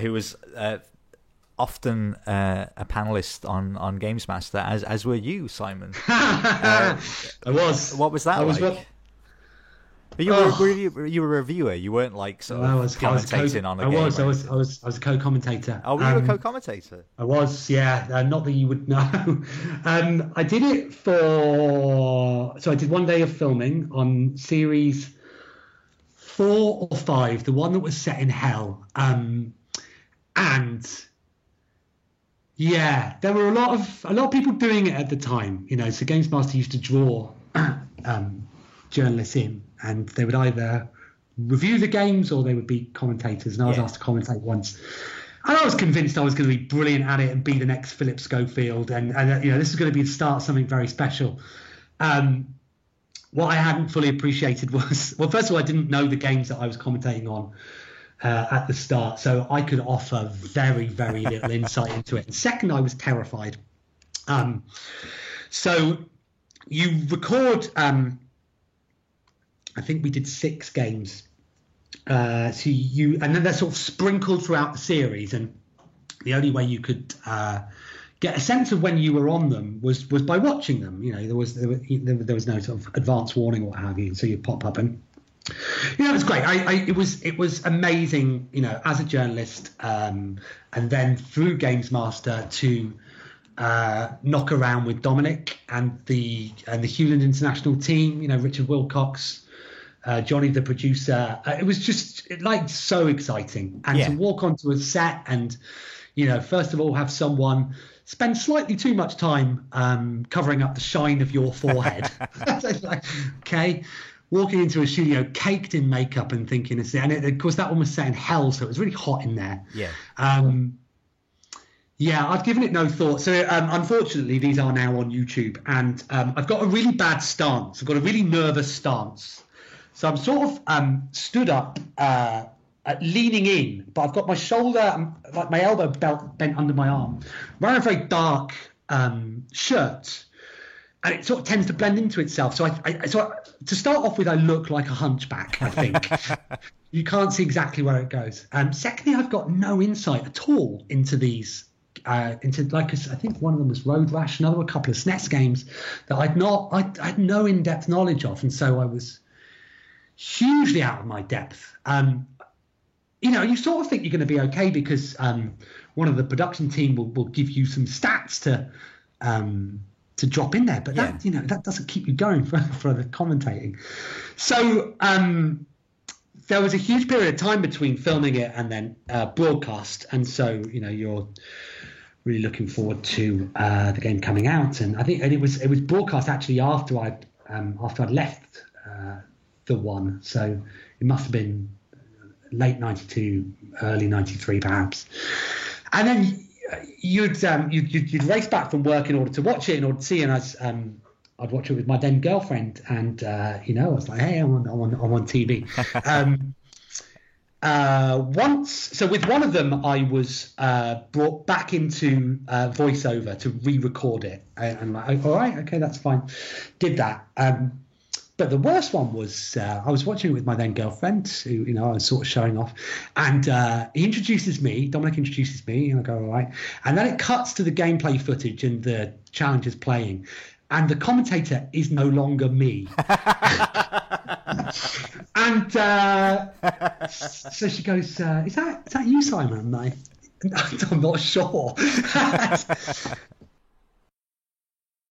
who was often a panelist on Games Master, as were you, Simon. I was. What was that like? You were a reviewer. You weren't like sort of commentating on a game. I was a co-commentator. Oh, were you a co-commentator? I was, yeah. Not that you would know. I did it so I did one day of filming on series 4 or 5, the one that was set in hell. And yeah, there were a lot of people doing it at the time. So Games Master used to draw journalists in, and they would either review the games or they would be commentators. And I was asked to commentate once, and I was convinced I was going to be brilliant at it and be the next Philip Schofield, and this is going to be the start of something very special. What I hadn't fully appreciated was, well, first of all, I didn't know the games that I was commentating on at the start, so I could offer very, very little insight into it. And second, I was terrified. So you record. I think we did 6 games. And then they're sort of sprinkled throughout the series, and the only way you could get a sense of when you were on them was by watching them. There was no sort of advance warning or what have you, so you pop up and it was great. It was amazing, as a journalist, and then through Games Master to knock around with Dominic and the Hewland International team. Richard Wilcox. Johnny, the producer. It was just so exciting, and to walk onto a set and, first of all, have someone spend slightly too much time covering up the shine of your forehead. Okay, walking into a studio caked in makeup and thinking it's there. And of course that one was set in hell, so it was really hot in there. I'd given it no thought. So unfortunately, these are now on YouTube, and I've got a really bad stance. I've got a really nervous stance. So I'm sort of stood up, leaning in, but I've got my shoulder, like my elbow bent under my arm. Wearing a very dark shirt, and it sort of tends to blend into itself. So to start off with, I look like a hunchback, I think. You can't see exactly where it goes. Secondly, I've got no insight at all into these. I think one of them was Road Rash, another a couple of SNES games that I had no in-depth knowledge of, and so I was hugely out of my depth. You sort of think you're going to be okay because one of the production team will give you some stats to drop in there, but that doesn't keep you going for the commentating. So there was a huge period of time between filming it and then broadcast, and so you're really looking forward to the game coming out. And I think it was broadcast actually after I'd left the one, so it must have been late 92, early 93 perhaps. And then you'd race back from work in order to watch it, in order to see, and I'd watch it with my then girlfriend, and I was like, hey, I'm on TV. So with one of them, I was brought back into voiceover to re-record it, and I'm like, all right, okay, that's fine. Did that. But the worst one was I was watching it with my then girlfriend, who I was sort of showing off, and Dominic introduces me, and I go, all right, and then it cuts to the gameplay footage and the challengers playing, and the commentator is no longer me. And so she goes, is that you, Simon? I'm like, I'm not sure.